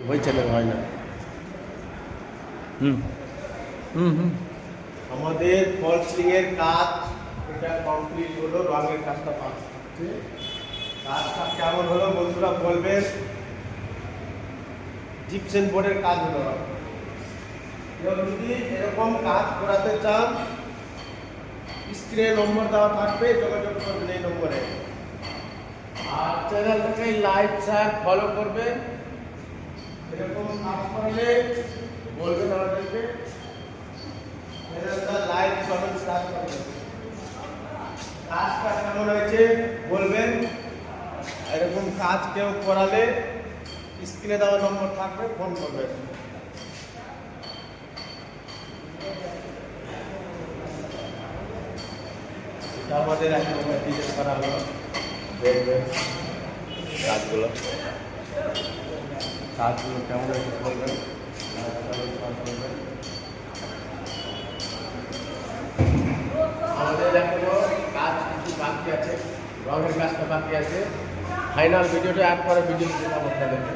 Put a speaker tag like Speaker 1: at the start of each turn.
Speaker 1: হয়েছে না হয় না। হুম হুম হুম
Speaker 2: আমাদের ফল সিলিং এর কাজ এটা কমপ্লিট হলো, রঙের কাজটা বাকি আছে। কাজটা কেমন হলো বন্ধুরা বলবেন। জিপসেন বোর্ডের কাজ হলো। কেউ যদি এরকম কাজ করাতে চান স্ক্রিনে নম্বর দেওয়া থাকবে, যোগাযোগ করবেন এই নম্বরে। আর চ্যানেলটাকে লাইক শেয়ার ফলো করবেন। এরকম কাজ করলে বলবেন আমাদেরকে, চ্যানেলটা লাইক কমেন্ট শেয়ার করবেন। কাজটা কেমন হয়েছে বলবেন। এরকম কাজ কেউ করালে স্ক্রিনে দেওয়া নম্বর থাকবে, ফোন করবেন। এটা আমাদের এখন ডিজাইন করা হলো, দেখবেন কাজগুলো কেমন হয়েছে বলবেন। আমাদের এখনো কাজ কিছু বাকি আছে, রঙের কাজটা বাকি আছে। ফাইনাল ভিডিওটা অ্যাড করে ভিডিও দিলাম আপনাদেরকে।